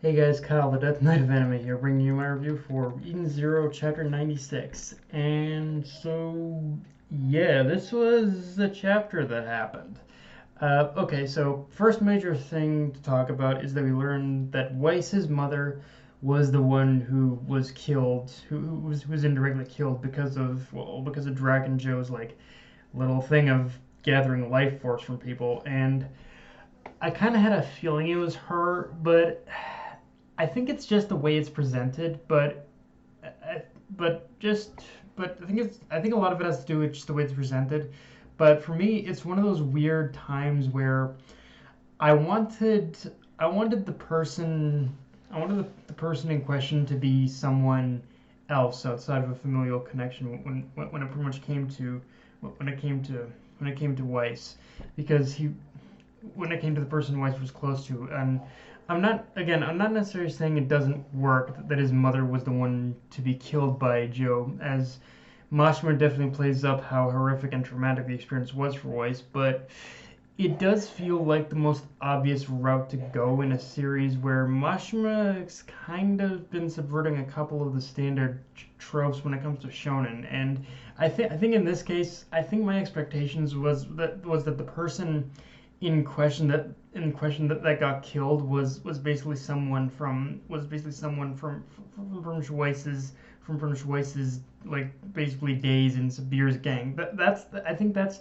Hey guys, Kyle, the Death Knight of Anime here, bringing you my review for Eden Zero Chapter 96. And so, yeah, this was the chapter that happened. Okay, so first major thing to talk about is that we learned that Weiss's mother was the one who was killed, who was indirectly killed because of Dragon Joe's like little thing of gathering life force from people, and I kind of had a feeling it was her, but I think it's just the way it's presented, uh, but just but I think a lot of it has to do with just the way it's presented. But for me, it's one of those weird times where I wanted I wanted the person I wanted the person in question to be someone else outside of a familial connection when it pretty much came to when it came to when it came to Weiss, because he when it came to the person Weiss was close to. And I'm not necessarily saying it doesn't work that his mother was the one to be killed by Joe, as Mashima definitely plays up how horrific and traumatic the experience was for Weiss, but it does feel like the most obvious route to go in a series where Mashima's kind of been subverting a couple of the standard tropes when it comes to shonen. And I think in this case, I think my expectations was that the person that got killed was basically someone from Schweiss's like basically days in Sabir's gang. That's I think that's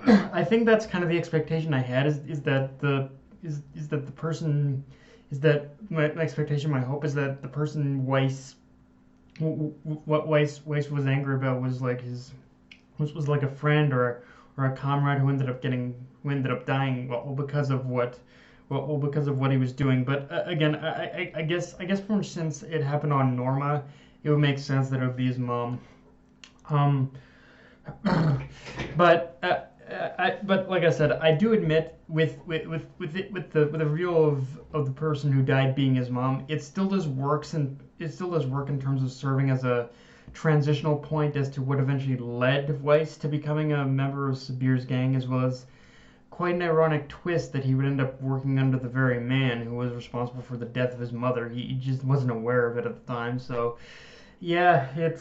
I think that's kind of the expectation I had, is that the person is that my expectation, my hope is that the person what Weiss was angry about was like was like a friend or a comrade who ended up dying, because of what he was doing. But again, I guess since it happened on Norma, it would make sense that it would be his mom. Um, but like I said, I do admit with the reveal of the person who died being his mom, it still does work in terms of serving as a transitional point as to what eventually led Weiss to becoming a member of Sabir's gang, as well as quite an ironic twist that he would end up working under the very man who was responsible for the death of his mother. He just wasn't aware of it at the time. So yeah, it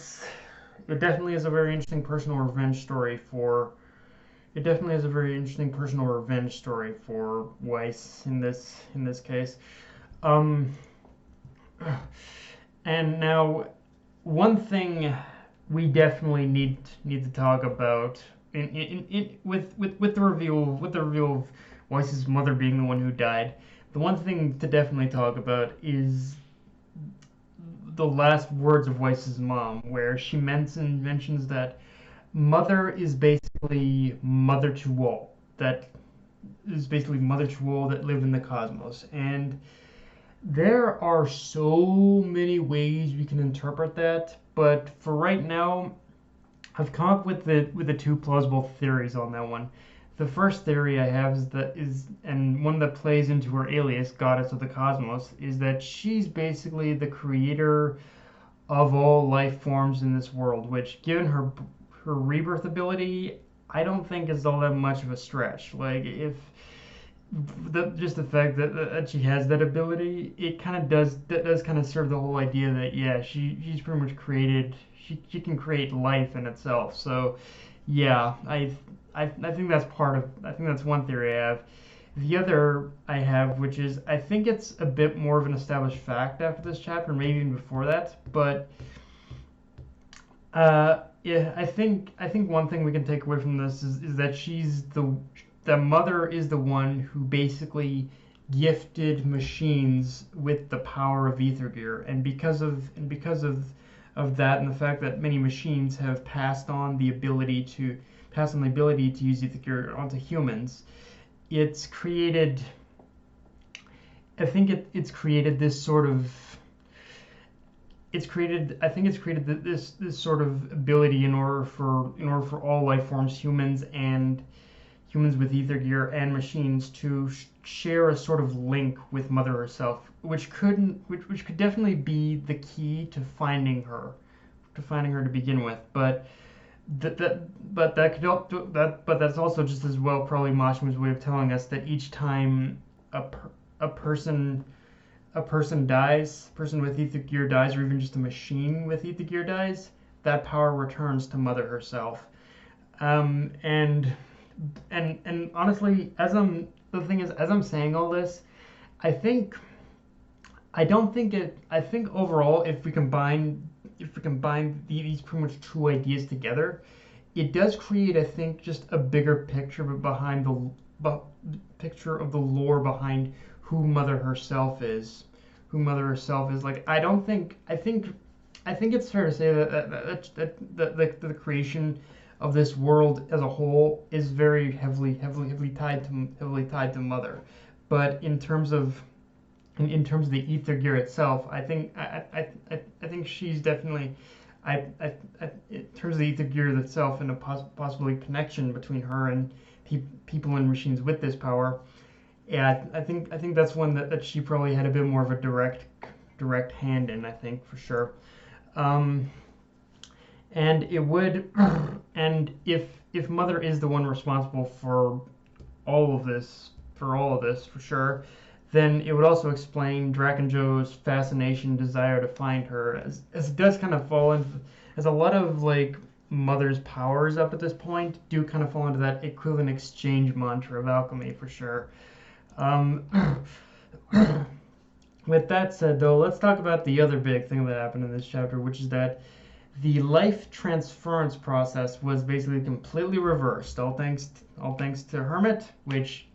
definitely is a very interesting personal revenge story for it definitely is a very interesting personal revenge story for Weiss in this case. Um, and now one thing we definitely need to talk about with the reveal of Weiss's mother being the one who died. The one thing to definitely talk about is the last words of Weiss's mom, where she mentions that mother is basically mother to all. That is basically mother to all that live in the cosmos. And there are so many ways we can interpret that, but for right now, I've come up with the two plausible theories on that one. The first theory I have and one that plays into her alias, Goddess of the Cosmos, is that she's basically the creator of all life forms in this world, which, given her rebirth ability, I don't think is all that much of a stretch. Like, if just the fact that she has that ability, it kind of does kind of serve the whole idea that, yeah, she's pretty much created she can create life in itself. So yeah, I think I think that's one theory I have. The other I have, which is I think it's a bit more of an established fact after this chapter, maybe even before that, but yeah, I think one thing we can take away from this is that the mother is the one who basically gifted machines with the power of ether gear, and because of that, and the fact that many machines have passed on the ability to use ether gear onto humans, it's created I think it's created this sort of it's created this sort of ability in order for all life forms, humans with ether gear and machines, to share a sort of link with Mother herself, which could definitely be the key to finding her to begin with. But that could but that's also just as well probably Mashima's way of telling us that each time a person a person dies, a person with ether gear dies, or even just a machine with ether gear dies, that power returns to Mother herself. Um, and and honestly, the thing is, as I'm saying all this, I think I don't think it. I think overall, if we combine these pretty much two ideas together, it does create, I think, just a bigger picture behind picture of the lore behind who Mother herself is. Who Mother herself is. Like, I don't think. I think it's fair to say that the creation of this world as a whole is very heavily tied to Mother. But in terms of the ether gear itself, I think she's definitely in terms of the ether gear itself and a possibly connection between her and people and machines with this power. Yeah, I think that's one that she probably had a bit more of a direct hand in. I think for sure. Um, and it would, and if Mother is the one responsible for all of this for sure, then it would also explain Draken Joe's fascination, desire to find her, as it does kind of fall into, as a lot of like Mother's powers up at this point do kind of fall into that equivalent exchange mantra of alchemy for sure. Um, with that said, though, let's talk about the other big thing that happened in this chapter, which is that the life transference process was basically completely reversed. All thanks to Hermit, which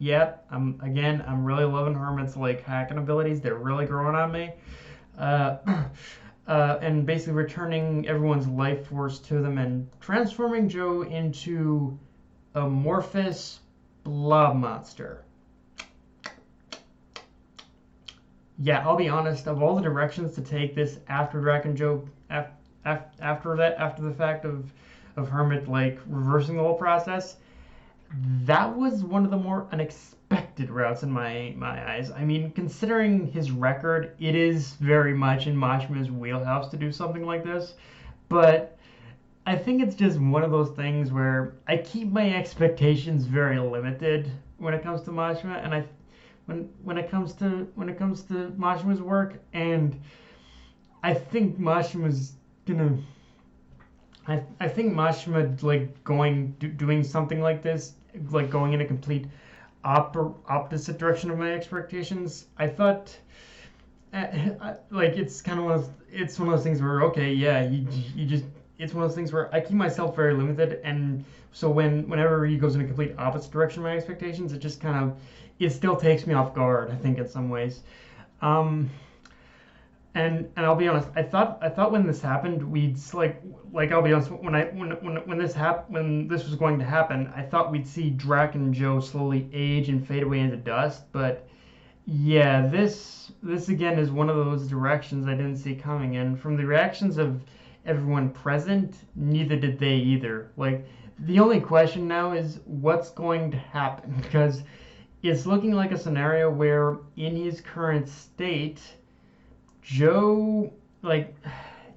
I'm really loving Hermit's like hacking abilities. They're really growing on me. Uh, and basically returning everyone's life force to them and transforming Joe into a amorphous blob monster. Yeah, I'll be honest. Of all the directions to take this after Draken Joe, after the fact of Hermit like reversing the whole process, that was one of the more unexpected routes in my eyes. I mean, considering his record, it is very much in Mashima's wheelhouse to do something like this, but I think it's just one of those things where I keep my expectations very limited when it comes to Mashima, and when it comes to Mashima's work, and I think Mashima's gonna. I think Mashima like doing something like this, like going in a complete opposite direction of my expectations. I thought, like it's kind of it's one of those things where okay, yeah, you just it's one of those things where I keep myself very limited, and so whenever he goes in a complete opposite direction of my expectations, it just kind of it still takes me off guard. I think in some ways. Um, and I'll be honest, I thought when this happened, we'd like I'll be honest, when this was going to happen, I thought we'd see Drac and Joe slowly age and fade away into dust. But yeah, this again is one of those directions I didn't see coming. And from the reactions of everyone present, neither did they either. Like the only question now is what's going to happen because it's looking like a scenario where in his current state Joe, like,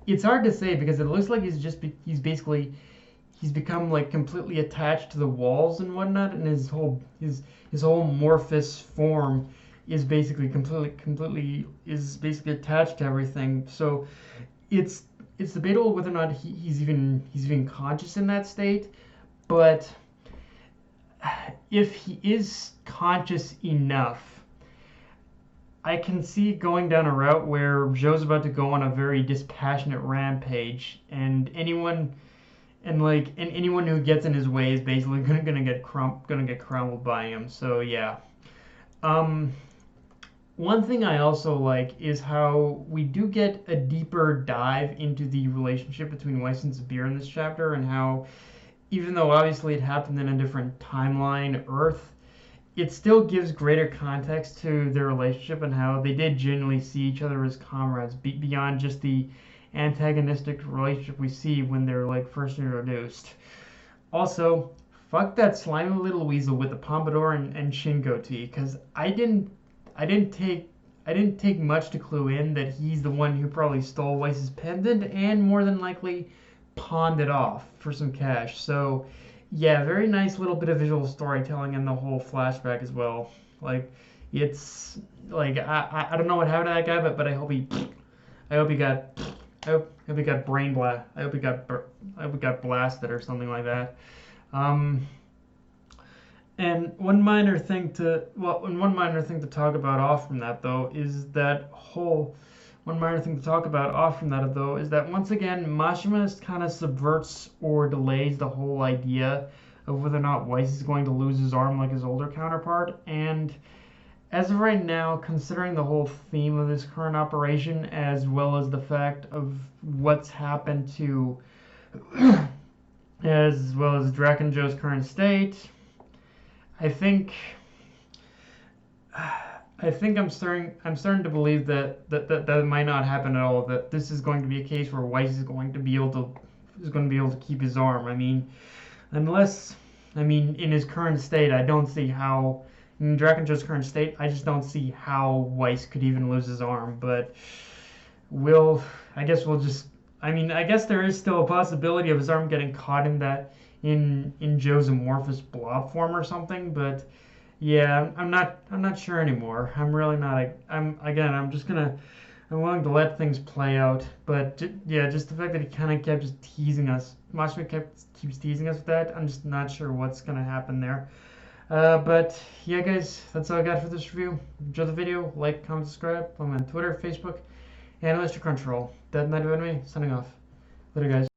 it's hard to say because it looks like he's become like completely attached to the walls and whatnot, and his whole amorphous form is basically completely attached to everything. So it's debatable whether or not he's even conscious in that state, but if he is conscious enough, I can see going down a route where Joe's about to go on a very dispassionate rampage, and anyone who gets in his way is basically gonna get crumbled by him. So yeah. Um, One thing I also like is how we do get a deeper dive into the relationship between Weiss and Sabir in this chapter, and how even though obviously it happened in a different timeline, Earth, it still gives greater context to their relationship and how they did genuinely see each other as comrades beyond just the antagonistic relationship we see when they're like first introduced. Also, fuck that slimy little weasel with the pompadour and shin goatee, because I didn't take much to clue in that he's the one who probably stole Weiss's pendant and more than likely pawned it off for some cash. So yeah, very nice little bit of visual storytelling in the whole flashback as well. Like It's like I don't know what happened to that guy, but I hope he got he got brain blast. I hope he got blasted or something like that. And one minor thing to talk about off from that though is that whole one minor thing to talk about off from that though is that once again Mashima kind of subverts or delays the whole idea of whether or not Weiss is going to lose his arm like his older counterpart. And as of right now, considering the whole theme of this current operation as well as the fact of what's happened to as well as Drakenjo's current state, I think I'm starting to believe that might not happen at all. That this is going to be a case where Weiss is going to be able to keep his arm. I mean, in his current state, I don't see how. In Drakenjo's current state, I just don't see how Weiss could even lose his arm. But I guess there is still a possibility of his arm getting caught in Joe's amorphous blob form or something. But yeah, I'm not sure anymore. I'm really not. I'm willing to let things play out. But just the fact that he kind of kept just teasing us. Mashima keeps teasing us with that. I'm just not sure what's gonna happen there. But yeah, guys, that's all I got for this review. Enjoy the video, like, comment, subscribe. I'm on Twitter, Facebook, and Mr. Crunchyroll. Dead Knight of Enemy, signing off. Later, guys.